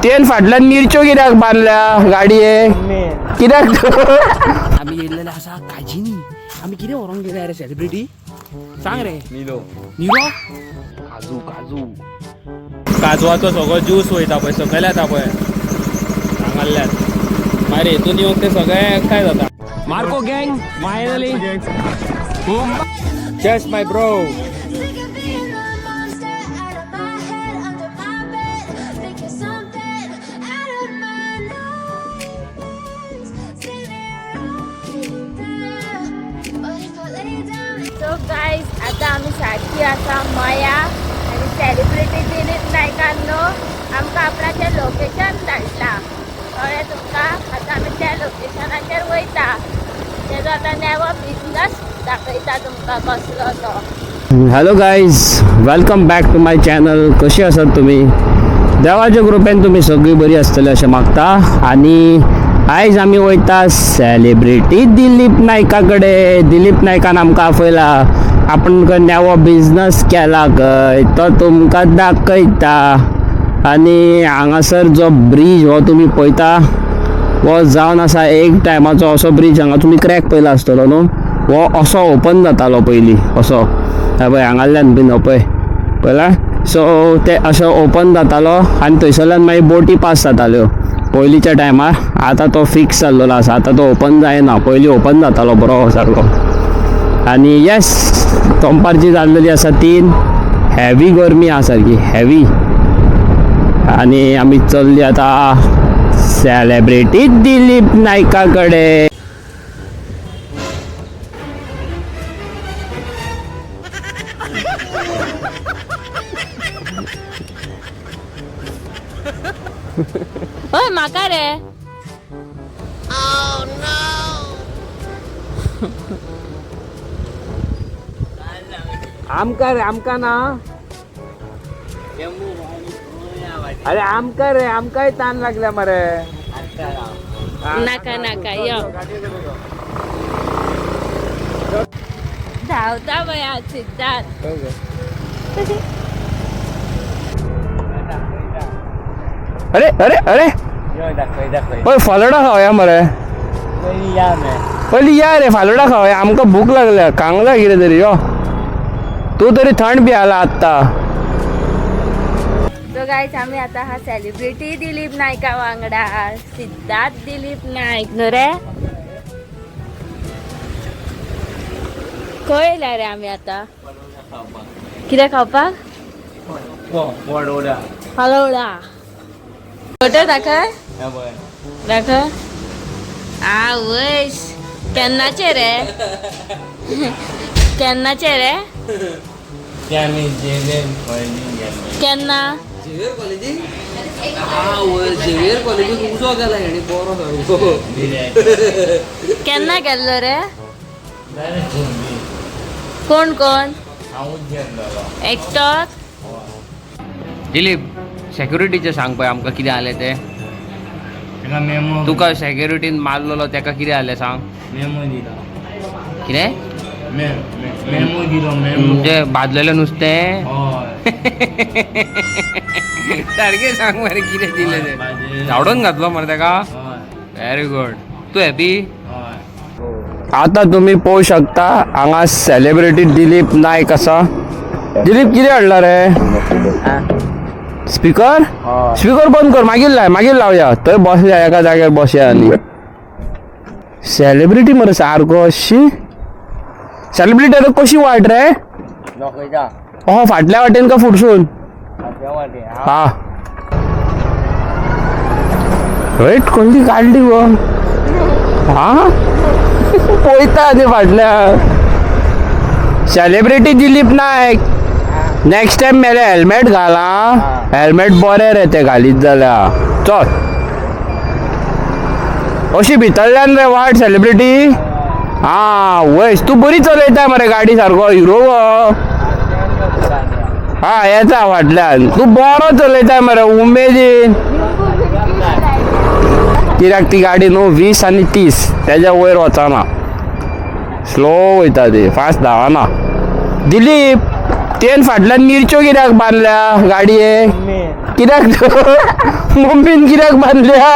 तेन फाटल्यान मिरच्यो कित्याक बांदल्या गाडये कित्याक आम्ही येयलेले असा काजीनी आम्ही किती व्हरोंक गेले रे सेलिब्रिटी सांग रे निरो काजू काजू काजवाचो सगळो ज्यूस वयता पळय सकयल येता पळय सांगाल्ल्यात मारे हितून येवन ते सगळे काय जाता मार्को गँग फायनली चेस माय ब्रो सो गाईज आता आम्ही सारखी असा माया आणि सेलिब्रिटी दिलीप नायकांनो आमकां आपणाचें लोकेशन धाडला कळ्ळें तुमकां आतां आमी त्या लोकेशनाचेर वयता तेजो आतां नवो बिझनस दाखयता तुमकां कसलो तो. Hello guys welcome back to my channel. कशी आसात तुमी? देवाच्या कृपेन तुमी सगळीं बरी आसतली अशें मागता. आणि आयज आमी वयता सेलिब्रिटी दिलीप नायका कडेन. दिलीप नायकान आमकां आपयला आपण नवो बिझनस केला खंय तो तुमकां दाखयता. आणि हांगासर जो ब्रिज हो तुमी पळयता हो जावन आसा एक टायमाचो असो ब्रिज. हांगा तुमी क्रॅक पयला आसतलो न्हू. हो असो ओपन जातालो पयलीं असो पळय हांगाल्यान बीन हो पळय पळयला. सो ते असो ओपन जातालो आनी थंयसरल्यान मागीर बोटी पास जाताल्यो पयलींच्या टायमार. आतां तो फिक्स जाल्लो आसा. आतां तो ओपन जायना. पयलीं ओपन जातालो बरो सारको. आनी येस दनपारची जाल्लेली आसा 3. हॅवी गरमी आसा सारकी हॅवी. आनी आमी चल्ली आतां सेलिब्रिटी दिलीप नायका कडेन. ओय म्हाका रे आमका रे आमका ना अरे आमका रे आमकाय ताण लागल्या मरे नाका नाका यो धावता बया सिद्धार्थ. अरे अरे अरे पळय फालोडा खावया मरे. पयलीं या रे फालोडा खावया. आमकां भूक लागल्या. कांगला कितें तरी यो. तू तरी थंड बी आला आत्ता. सो गाईज आम्ही आता हा सेलिब्रिटी दिलीप नायका वांगडा सिद्धार्थ दिलीप नायक न्हू रे. खंय येयला रे आमी आतां कितें खावपाक? फालोडा. फोटो दाखय दाखय. वयस केन्नाचे रे केन्नाचे रे केन्ना केन्ना गेल्लो रे? कोण कोण एकटोच? दिलीप सेक्युरिटीचे सांग पळय आमकां कितें जालें ते. तुका सेक्युरिटीन मारलेलो तेका कितें जालें सांग. कितें म्हणजे भाजलेलें नुस्तें सारकें सांग मरे कितें दिलें तें. झावडून घातलो मरे तेका. Very good. तूं हॅपी? आता तुम्ही पळोवंक शकता हांगा सेलिब्रिटी दिलीप नायक आसा. दिलीप कितें हाडला रे? स्पीकर स्पीकर बंद कर. मागीर लावया. थंय बसया एका जाग्यार बसया. आनी सेलिब्रिटी मरे सारको अशी. सेलिब्रिटी आतां कशी वाट रे? फाटल्या वाटेन का फुडसून? हा वेट कोणती काढली गो? हा पळयता आनी फाटल्या celebrity Dilip Naik. Next time मेरे हेल्मेट घाल. हेल्मेट बरें रे ते घालीत जाल्यार. चल अशी भितरल्यान रे वाट सेलिब्रिटी. हा वयस तू बरी चलयता मरे गाडी सारको हिरो. हा येता फाटल्यान. तू बरो चलयता मरे उमेदीन. कित्याक ती गाडी न्हू 20 आनी 30 तेज्या वयर वचना. स्लो वयता ती फास्ट धांवना. दिलीप तेन फाटल्यान मिरच्यो कित्याक बांधल्या गाडये कित्याक मम्मीन कित्याक बांधल्या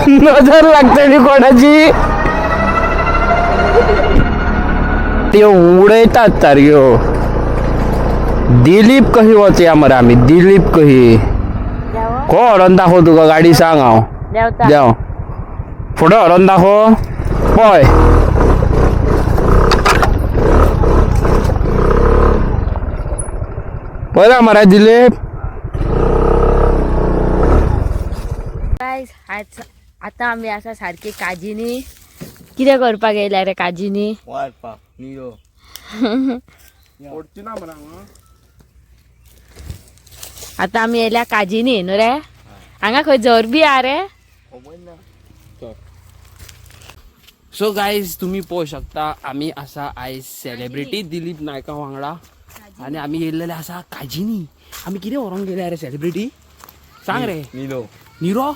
नजर लागतली कोणाची त्यो उडयतात सारक्यो दिलीप कशी वचया मरे आमी दिलीप कशी को हरोन दाखव तुका गाडी सांग हांव देवता देव फुडें हरोन दाखव पळय पळयला मरे दिलीप गायज आता आम्ही असा सारखे काजीनी कितें करपाक येयल्या रे काजीनी आता आम्ही येयल्या काजीनी न्हू रे हांगा खंय जर बी हा रे सो गाईज तुम्ही पळोवंक शकता आम्ही असा आयज सेलिब्रिटी दिलीप नायका वांगडा आणि आम्ही येयलेले असा काजीनी आम्ही कितें व्हरोंक गेले रे सेलिब्रिटी सांग रे निरो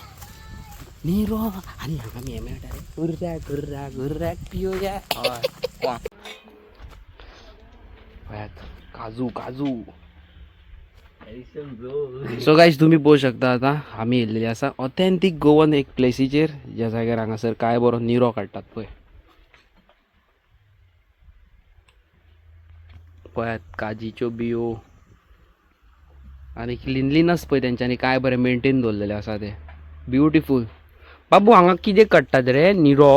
निरो आणि हांगा आमी हे मेळटा रे गुर्राक गुर्राक गुर्राक पिवया काजू काजू सो गाईज तुम्ही पळोवंक शकता आता आम्ही येयलेले आसा ऑथेंटीक गोवन एक प्लेसीचेर ज्या जाग्यार हांगासर काय बरो निरो काडटात पळय पळयात काजीच्यो बियो आणि क्लिनलीनस पळय तेंच्यांनी काय बरें मेंटेन दवरलेले आसा ते ब्युटिफूल बाबू हांगा कितें काडटात रे निरो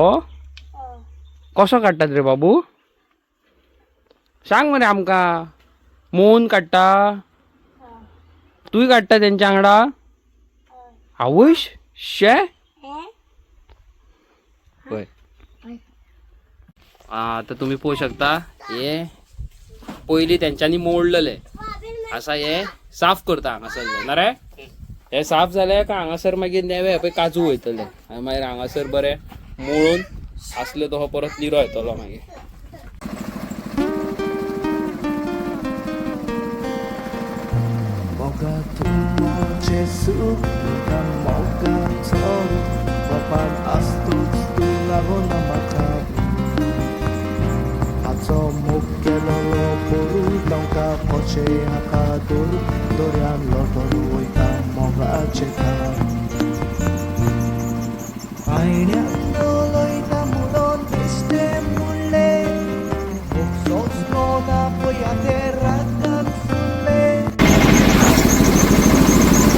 कसो काडटात रे बाबू सांग मरे आमकां मोवन काडटा तुय काडटा तेंच्या वांगडा आवयश शे पळय आतां तुमी पळोवंक शकता हे पयलीं तेंच्यांनी मोडलेले असा हे साफ करता हांगासर ना रे हे साफ जाले काय हांगासर मागीर नेवे पळय काजू वयतले आनी मागीर हांगासर बरें मोळून आसले तो परत निरो येतलो मागीर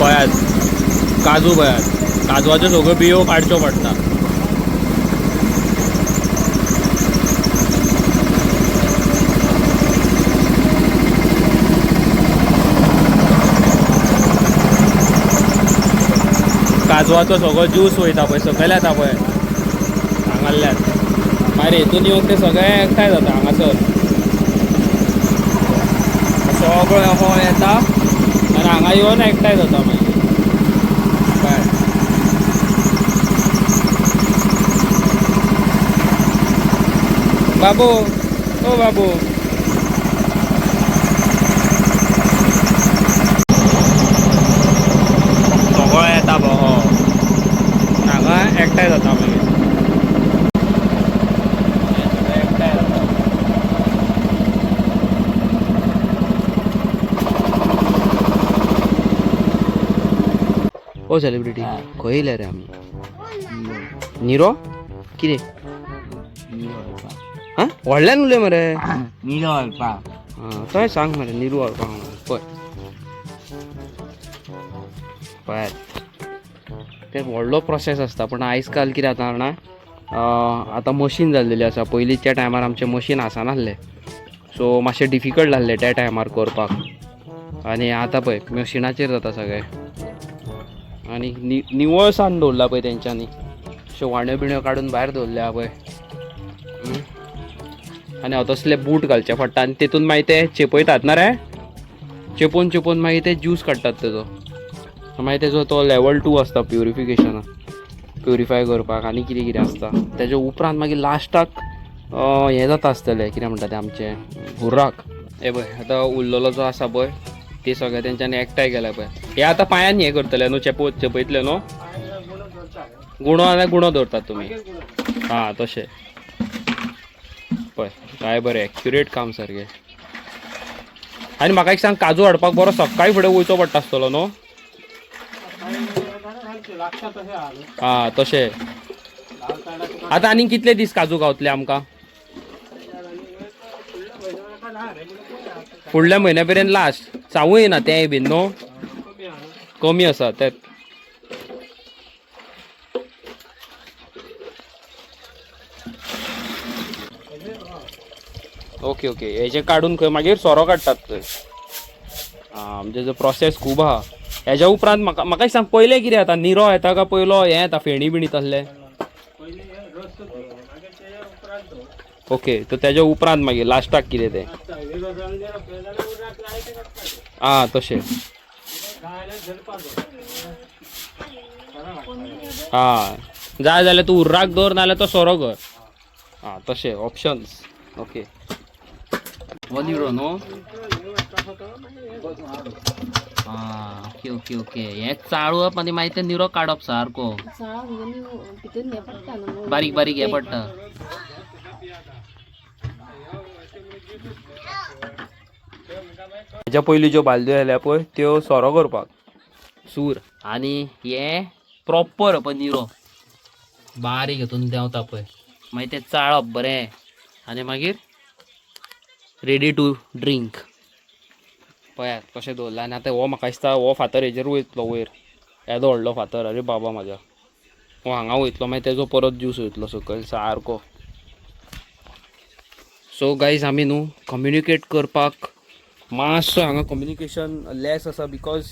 पळयात काजू पळयात काजवाच्यो सगळ्यो बियो काडच्यो पडटा काजवाचो सगळो ज्यूस वयता पळय सकयल येता पळय हांगाल्यान मागीर हेतून येवन ते सगळे एकठांय जाता हांगासर सगळो हो येता आनी हांगा येवन एकठांय जाता मागीर कळ्ळें बाबू ओ बाबू सगळो येता हो हांगा एकठांय जाता मागीर एकठांय जाता ओ सेलिब्रिटी खंय येयल्या रे आमी निरो कितें हां व्हडल्यान उलय मरे निरो व्हरपाक थंय सांग मरे निरो व्हरपाक पळय पळयात ते व्हडलो प्रोसेस आसता पण आयज काल कितें जाता जाणा आतां मशीन जाल्लेली आसा पयलींच्या टायमार आमचें मशीन आसनासलें सो मातशें डिफिकल्ट जाल्लें त्या टायमार करपाक आनी आतां पळय मशिनाचेर जाता सगळें आनी निवळसाण दवरला पळय तेंच्यांनी अश्यो वाण्यो बिण्यो काडून भायर दवरल्या पळय आनी हांव तसले बूट घालचे पडटा आनी तेतून मागीर ते चेपयतात ना रे चेपोवन चेपोवन मागीर ते ज्यूस काडटात तेजो मागीर तेजो तो लेवल 2 आसता प्युरिफिकेशन प्युरिफाय करपाक आनी कितें कितें आसता तेजे उपरांत मागीर लास्टाक हें जाता आसतलें कितें म्हणटा तें आमचें हुर्राक हे पळय आतां उरलेलो जो आसा पळय ते सगळें तेंच्यांनी एकठांय केल्या पळय हे आतां पांयांनी हें करतले न्हू चेपयतले न्हू गुणो जाल्यार गुणो दवरतात तुमी हां तशें पळय काय बरें एक्युरेट काम सारकें आनी म्हाका एक सांग काजू हाडपाक बरो सकाळी फुडें वयचो पडटा आसतलो न्हू हा तशें आतां आनीक कितले दीस काजू गावतले आमकां फुडल्या म्हयन्या पर्यंत लास्ट चावूय येना तेंय बीन न्हू कमी आसा ते ओके ओके हेजे काडून खंय मागीर सोरो काडटात थंय म्हणजे जो प्रोसेस खूब आहा हेज्या उपरांत म्हाका सांग पयलें कितें येता निरो येता काय पयलो हें येता फेणी बिणी तसलें ओके तो तेज्या उपरांत मागीर लास्टाक कितें तें आं तशें आं जाय जाल्यार तूं उर्राक दवर नाल्यार तो सोरो कर आं तशें ऑप्शन्स ओके हो निरो न्हू आं ओके ओके ओके हें चाळप आनी मागीर तें निरो काडप सारको बारीक बारीक हें पडटा हेच्या पयलीं ज्यो बालद्यो आयल्या पळय त्यो सोरो करपाक सूर आनी हे प्रॉपर पळय निरो बारीक हितून देंवता पळय मागीर तें चाळप बरें आनी मागीर रेडी टू ड्रिंक पळयात कशें दवरला आनी आतां हो म्हाका दिसता हो फातर हेजेर वयतलो वयर येदो व्हडलो फातर अरे बाबा म्हाज्या हो हांगा वयतलो मागीर तेजो परत ज्यूस वयतलो सकयल सारको सो गायज आमी न्हू कम्युनिकेट करपाक मातसो हांगा कम्युनिकेशन लेस आसा बिकॉज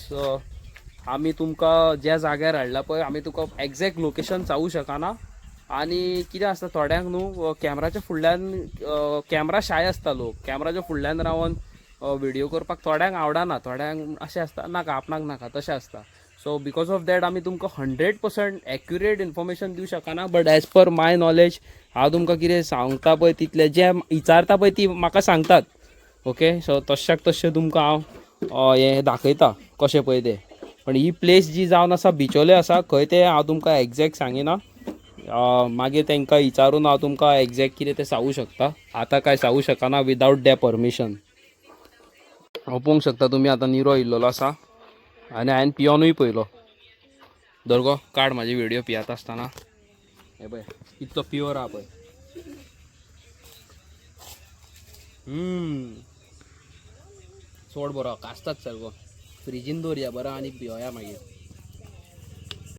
आमी तुमकां ज्या जाग्यार हाडला पळय आमी तुका एग्जॅक्ट लोकेशन सांगूं शकना आनी कितें आसता थोड्यांक न्हू कॅमेराच्या फुडल्यान कॅमेरा शाय आसता लोक कॅमेराच्या फुडल्यान रावन व्हिडियो करपाक थोड्यांक आवडना थोड्यांक अशें आसता नाका आपणाक नाका तशें आसता सो बिकॉज ऑफ दॅट आमी तुमकां 100% एक्युरेट इन्फॉर्मेशन दिवं शकना but as per my knowledge हांव तुमकां कितें सांगता पळय तितलें जें विचारता पळय ती म्हाका सांगतात ओके सो तश्याक तशें तुमकां हांव हें दाखयता कशें पळय तें पण ही प्लेस जी जावन आसा बिचोले आसा खंय तें हांव तुमकां एग्जॅक्ट सांगिना मागीर तांकां विचारून हांव तुमकां एग्जॅक्ट कितें तें सांगूं शकता आतां कांय सांगूं शकना विदावट दॅ परमिशन हांव पळोवंक शकता तुमी आतां निरो इल्लोलो आसा आनी हांवें पियोनूय पयलो दरगो काड म्हाजी व्हिडियो पियेता आसतना हे पळय इतलो प्युअर आहा पळय चोड बरो कास्ताच सारको फ्रिजीन दवरया बरो आनी पियोया मागीर